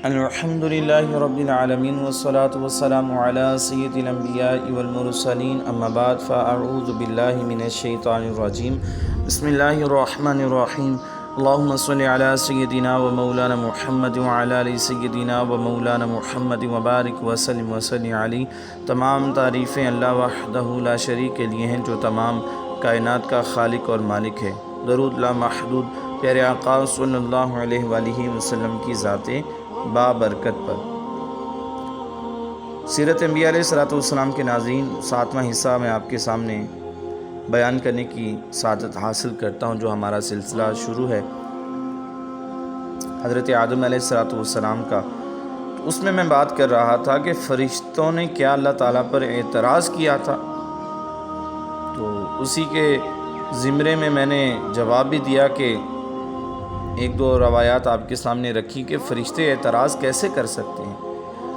الحمدللہ رب العالمین والصلاة والسلام علی سید الانبیاء والمرسلین اما بعد فاعوذ باللہ من الشیطان الرجیم بسم اللہ الرحمن الرحیم اللہم صلی علی سیدنا و مولانا محمد وعلی آل سیدنا و مولانا محمد وبارک وسلم وسلم علی۔ تمام تعریفیں اللہ وحدہ لا شریک کے لیے ہیں جو تمام کائنات کا خالق اور مالک ہے۔ درود لامحدود پیارے آقا صلی اللہ علیہ وآلہ وسلم کی ذات بابرکت پر۔ سیرت انبیاء علیہ السلام کے ناظرین، 7واں حصہ میں آپ کے سامنے بیان کرنے کی سعادت حاصل کرتا ہوں، جو ہمارا سلسلہ شروع ہے حضرت آدم علیہ السلام کا۔ تو اس میں بات کر رہا تھا کہ فرشتوں نے کیا اللہ تعالیٰ پر اعتراض کیا تھا، تو اسی کے زمرے میں نے جواب بھی دیا کہ ایک دو روایات آپ کے سامنے رکھی کہ فرشتے اعتراض کیسے کر سکتے ہیں،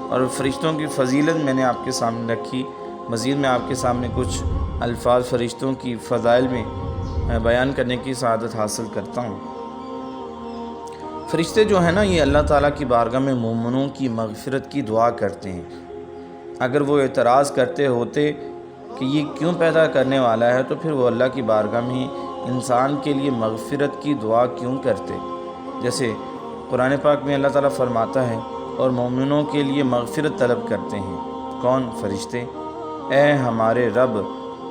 اور فرشتوں کی فضیلت میں نے آپ کے سامنے رکھی۔ مزید میں آپ کے سامنے کچھ الفاظ فرشتوں کی فضائل میں بیان کرنے کی سعادت حاصل کرتا ہوں۔ فرشتے جو ہیں نا، یہ اللہ تعالیٰ کی بارگاہ میں مومنوں کی مغفرت کی دعا کرتے ہیں۔ اگر وہ اعتراض کرتے ہوتے کہ یہ کیوں پیدا کرنے والا ہے، تو پھر وہ اللہ کی بارگاہ میں انسان کے لیے مغفرت کی دعا کیوں کرتے؟ جیسے قرآن پاک میں اللہ تعالیٰ فرماتا ہے اور مومنوں کے لیے مغفرت طلب کرتے ہیں۔ کون؟ فرشتے۔ اے ہمارے رب،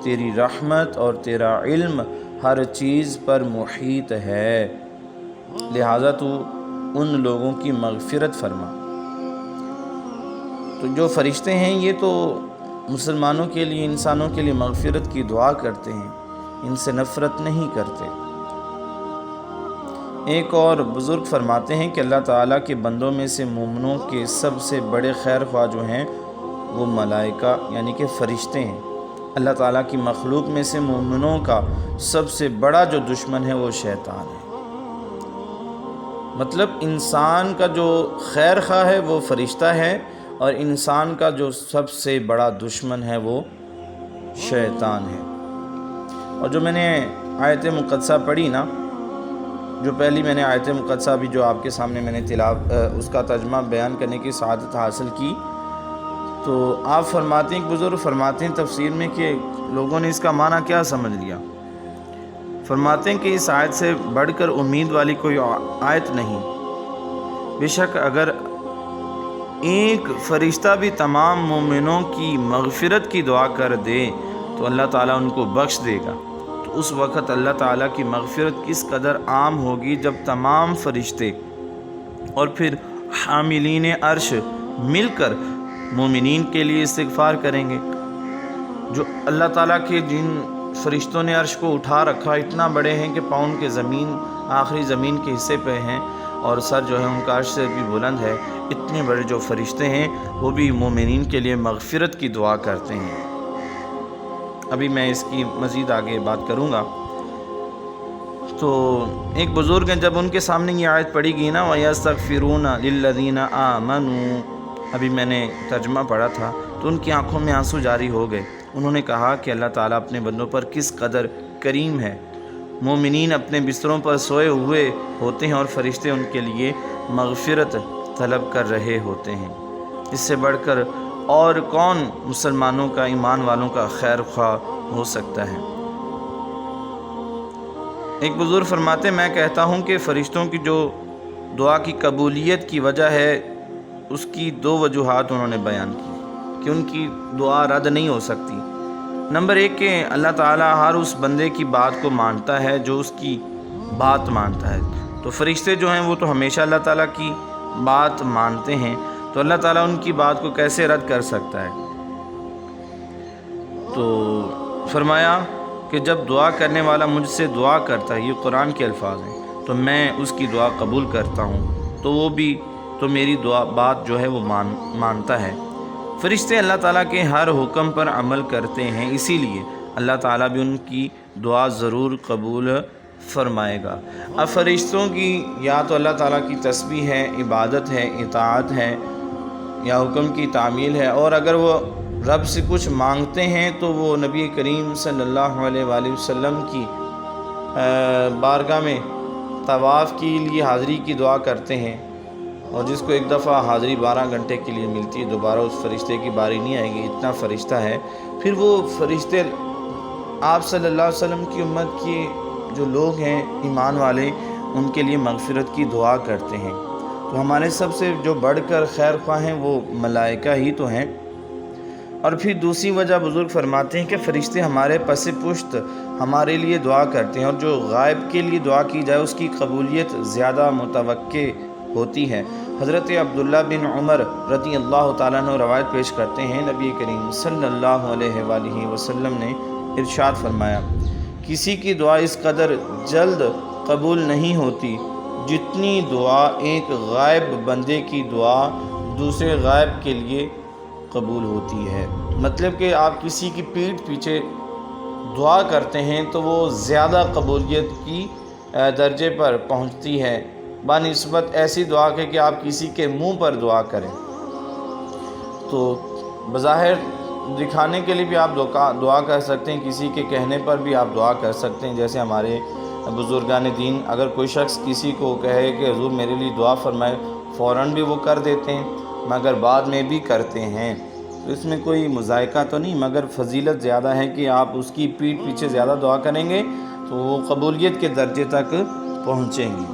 تیری رحمت اور تیرا علم ہر چیز پر محیط ہے، لہٰذا تو ان لوگوں کی مغفرت فرما۔ تو جو فرشتے ہیں یہ تو مسلمانوں کے لیے، انسانوں کے لیے مغفرت کی دعا کرتے ہیں، ان سے نفرت نہیں کرتے۔ ایک اور بزرگ فرماتے ہیں کہ اللہ تعالیٰ کے بندوں میں سے مومنوں کے سب سے بڑے خیر خواہ جو ہیں وہ ملائکہ یعنی کہ فرشتے ہیں۔ اللہ تعالیٰ کی مخلوق میں سے مومنوں کا سب سے بڑا جو دشمن ہے وہ شیطان ہے۔ مطلب انسان کا جو خیر خواہ ہے وہ فرشتہ ہے، اور انسان کا جو سب سے بڑا دشمن ہے وہ شیطان ہے۔ اور جو میں نے آیت مقدسہ پڑھی نا، جو پہلی میں نے آیت مقدسہ بھی جو آپ کے سامنے میں نے اس کا ترجمہ بیان کرنے کی سعادت حاصل کی، تو آپ فرماتے ہیں، ایک بزرگ فرماتے ہیں تفسیر میں کہ لوگوں نے اس کا معنی کیا سمجھ لیا۔ فرماتے ہیں کہ اس آیت سے بڑھ کر امید والی کوئی آیت نہیں۔ بے شک اگر ایک فرشتہ بھی تمام مومنوں کی مغفرت کی دعا کر دے تو اللہ تعالیٰ ان کو بخش دے گا۔ تو اس وقت اللہ تعالیٰ کی مغفرت کس قدر عام ہوگی جب تمام فرشتے اور پھر حاملین عرش مل کر مومنین کے لیے استغفار کریں گے۔ جو اللہ تعالیٰ کے جن فرشتوں نے عرش کو اٹھا رکھا، اتنا بڑے ہیں کہ پاؤں کے زمین آخری زمین کے حصے پہ ہیں، اور سر جو ہے ان کا عرش سے بھی بلند ہے۔ اتنے بڑے جو فرشتے ہیں وہ بھی مومنین کے لیے مغفرت کی دعا کرتے ہیں۔ ابھی میں اس کی مزید آگے بات کروں گا۔ تو ایک بزرگ ہیں، جب ان کے سامنے یہ آیت پڑھی گئی نا، وَيَسْتَغْفِرُونَ لِلَّذِينَ آمَنُوا، ابھی میں نے ترجمہ پڑھا تھا، تو ان کی آنکھوں میں آنسو جاری ہو گئے۔ انہوں نے کہا کہ اللہ تعالیٰ اپنے بندوں پر کس قدر کریم ہے۔ مومنین اپنے بستروں پر سوئے ہوئے ہوتے ہیں اور فرشتے ان کے لیے مغفرت طلب کر رہے ہوتے ہیں۔ اس سے بڑھ کر اور کون مسلمانوں کا، ایمان والوں کا خیر خواہ ہو سکتا ہے؟ ایک بزرگ فرماتے ہیں، میں کہتا ہوں کہ فرشتوں کی جو دعا کی قبولیت کی وجہ ہے، اس کی دو وجوہات انہوں نے بیان کی کہ ان کی دعا رد نہیں ہو سکتی۔ نمبر ایک کہ اللہ تعالیٰ ہر اس بندے کی بات کو مانتا ہے جو اس کی بات مانتا ہے۔ تو فرشتے جو ہیں وہ تو ہمیشہ اللہ تعالیٰ کی بات مانتے ہیں، تو اللہ تعالیٰ ان کی بات کو کیسے رد کر سکتا ہے؟ تو فرمایا کہ جب دعا کرنے والا مجھ سے دعا کرتا ہے، یہ قرآن کے الفاظ ہیں، تو میں اس کی دعا قبول کرتا ہوں، تو وہ بھی تو میری دعا بات جو ہے وہ مانتا ہے۔ فرشتے اللہ تعالیٰ کے ہر حکم پر عمل کرتے ہیں، اسی لیے اللہ تعالیٰ بھی ان کی دعا ضرور قبول فرمائے گا۔ اب فرشتوں کی یا تو اللہ تعالیٰ کی تسبیح ہے، عبادت ہے، اطاعت ہے، یا حکم کی تعمیل ہے، اور اگر وہ رب سے کچھ مانگتے ہیں تو وہ نبی کریم صلی اللہ علیہ وآلہ وسلم کی بارگاہ میں طواف کے لیے حاضری کی دعا کرتے ہیں، اور جس کو ایک دفعہ حاضری 12 گھنٹے کے لیے ملتی ہے، دوبارہ اس فرشتے کی باری نہیں آئے گی، اتنا فرشتہ ہے۔ پھر وہ فرشتے آپ صلی اللہ علیہ وسلم کی امت کی جو لوگ ہیں ایمان والے، ان کے لیے مغفرت کی دعا کرتے ہیں۔ تو ہمارے سب سے جو بڑھ کر خیر خواہ ہیں وہ ملائکہ ہی تو ہیں۔ اور پھر دوسری وجہ بزرگ فرماتے ہیں کہ فرشتے ہمارے پس پشت ہمارے لیے دعا کرتے ہیں، اور جو غائب کے لیے دعا کی جائے اس کی قبولیت زیادہ متوقع ہوتی ہے۔ حضرت عبداللہ بن عمر رضی اللہ تعالیٰ عنہ روایت پیش کرتے ہیں، نبی کریم صلی اللہ علیہ وآلہ وسلم نے ارشاد فرمایا، کسی کی دعا اس قدر جلد قبول نہیں ہوتی جتنی دعا ایک غائب بندے کی دعا دوسرے غائب کے لیے قبول ہوتی ہے۔ مطلب کہ آپ کسی کی پیٹھ پیچھے دعا کرتے ہیں تو وہ زیادہ قبولیت کی درجے پر پہنچتی ہے بنسبت ایسی دعا کہ آپ کسی کے منہ پر دعا کریں۔ تو بظاہر دکھانے کے لیے بھی آپ دعا کر سکتے ہیں، کسی کے کہنے پر بھی آپ دعا کر سکتے ہیں۔ جیسے ہمارے بزرگان دین اگر کوئی شخص کسی کو کہے کہ حضور میرے لیے دعا فرمائے، فوراً بھی وہ کر دیتے ہیں، مگر بعد میں بھی کرتے ہیں۔ تو اس میں کوئی مذائقہ تو نہیں، مگر فضیلت زیادہ ہے کہ آپ اس کی پیٹھ پیچھے زیادہ دعا کریں گے تو وہ قبولیت کے درجے تک پہنچیں گے۔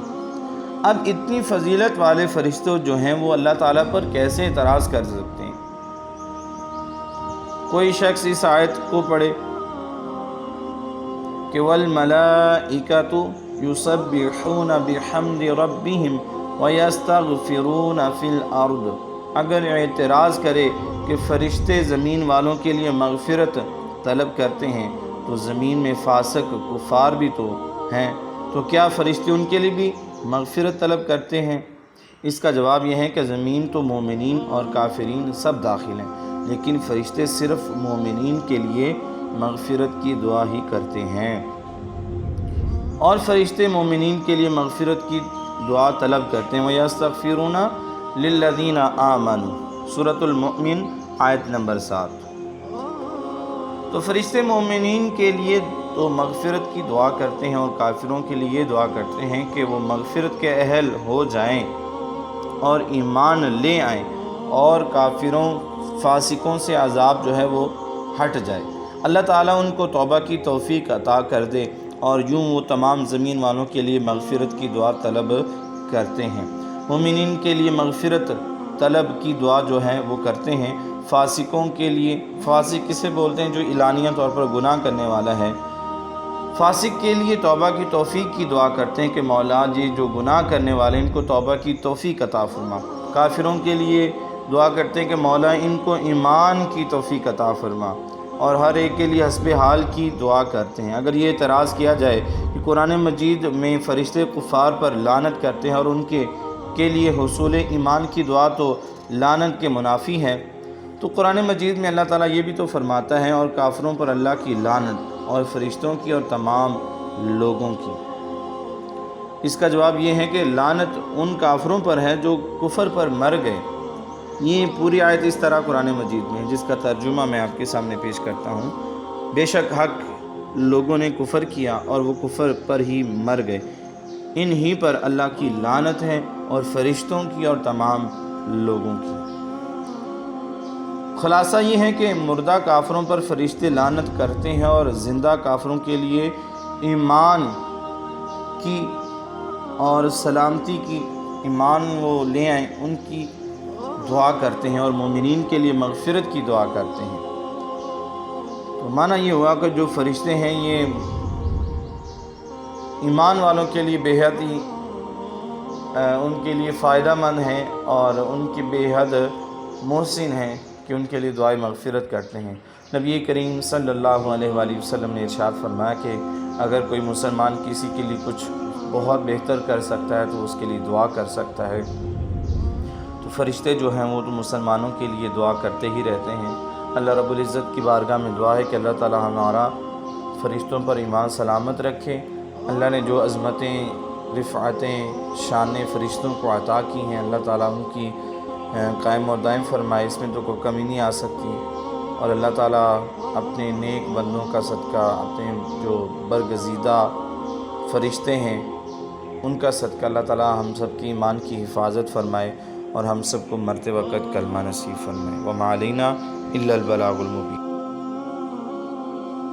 اب اتنی فضیلت والے فرشتوں جو ہیں وہ اللہ تعالیٰ پر کیسے اعتراض کر سکتے ہیں؟ کوئی شخص اس آیت کو پڑھے کہ وَالْمَلَائِكَةُ يُسَبِّحُونَ بِحَمْدِ رَبِّهِمْ وَيَسْتَغْفِرُونَ فِي الْأَرْضِ، اگر اعتراض کرے کہ فرشتے زمین والوں کے لیے مغفرت طلب کرتے ہیں تو زمین میں فاسق کفار بھی تو ہیں، تو کیا فرشتے ان کے لیے بھی مغفرت طلب کرتے ہیں؟ اس کا جواب یہ ہے کہ زمین تو مومنین اور کافرین سب داخل ہیں، لیکن فرشتے صرف مومنین کے لیے مغفرت کی دعا ہی کرتے ہیں، اور فرشتے مومنین کے لیے مغفرت کی دعا طلب کرتے ہیں۔ وَيَسْتَغْفِرُونَ لِلَّذِينَ آمَنُوا، سورۃ المؤمن آیت نمبر 7۔ تو فرشتے مومنین کے لیے تو مغفرت کی دعا کرتے ہیں، اور کافروں کے لیے یہ دعا کرتے ہیں کہ وہ مغفرت کے اہل ہو جائیں اور ایمان لے آئیں، اور کافروں فاسقوں سے عذاب جو ہے وہ ہٹ جائے، اللہ تعالیٰ ان کو توبہ کی توفیق عطا کر دے، اور یوں وہ تمام زمین والوں کے لیے مغفرت کی دعا طلب کرتے ہیں۔ مومنین کے لیے مغفرت طلب کی دعا جو ہے وہ کرتے ہیں، فاسقوں کے لیے، فاسق کسے بولتے ہیں؟ جو اعلانیہ طور پر گناہ کرنے والا ہے، فاسق کے لیے توبہ کی توفیق کی دعا کرتے ہیں کہ مولا جی جو گناہ کرنے والے ان کو توبہ کی توفیق عطا فرما۔ کافروں کے لیے دعا کرتے ہیں کہ مولا ان کو ایمان کی توفیق عطا فرما، اور ہر ایک کے لیے حسب حال کی دعا کرتے ہیں۔ اگر یہ اعتراض کیا جائے کہ قرآن مجید میں فرشتے کفار پر لعنت کرتے ہیں اور ان کے لیے حصول ایمان کی دعا تو لعنت کے منافی ہے، تو قرآن مجید میں اللہ تعالیٰ یہ بھی تو فرماتا ہے، اور کافروں پر اللہ کی لعنت، اور فرشتوں کی اور تمام لوگوں کی۔ اس کا جواب یہ ہے کہ لعنت ان کافروں پر ہے جو کفر پر مر گئے۔ یہ پوری آیت اس طرح قرآن مجید میں ہے، جس کا ترجمہ میں آپ کے سامنے پیش کرتا ہوں۔ بے شک حق لوگوں نے کفر کیا اور وہ کفر پر ہی مر گئے، انہی پر اللہ کی لعنت ہے، اور فرشتوں کی اور تمام لوگوں کی۔ خلاصہ یہ ہے کہ مردہ کافروں پر فرشتے لعنت کرتے ہیں، اور زندہ کافروں کے لیے ایمان کی اور سلامتی کی، ایمان وہ لے آئیں ان کی دعا کرتے ہیں، اور مومنین کے لیے مغفرت کی دعا کرتے ہیں۔ تو معنی یہ ہوا کہ جو فرشتے ہیں یہ ایمان والوں کے لیے بے حد ہی ان کے لیے فائدہ مند ہیں، اور ان کی بے حد محسن ہیں کہ ان کے لیے دعائے مغفرت کرتے ہیں۔ نبی کریم صلی اللہ علیہ وآلہ وسلم نے ارشاد فرمایا کہ اگر کوئی مسلمان کسی کے لیے کچھ بہت بہتر کر سکتا ہے تو اس کے لیے دعا کر سکتا ہے۔ تو فرشتے جو ہیں وہ تو مسلمانوں کے لیے دعا کرتے ہی رہتے ہیں۔ اللہ رب العزت کی بارگاہ میں دعا ہے کہ اللہ تعالی ہمارا فرشتوں پر ایمان سلامت رکھے۔ اللہ نے جو عظمتیں، رفعتیں، شان فرشتوں کو عطا کی ہیں، اللہ تعالیٰ ان کی قائم اور دائم فرمائے، اس میں تو کوئی کمی نہیں آ سکتی۔ اور اللہ تعالیٰ اپنے نیک بندوں کا صدقہ، اپنے جو برگزیدہ فرشتے ہیں ان کا صدقہ اللہ تعالیٰ ہم سب کی ایمان کی حفاظت فرمائے اور ہم سب کو مرتے وقت کلمہ نصیب فرمائے۔ وما علینا الا البلاغ المبین۔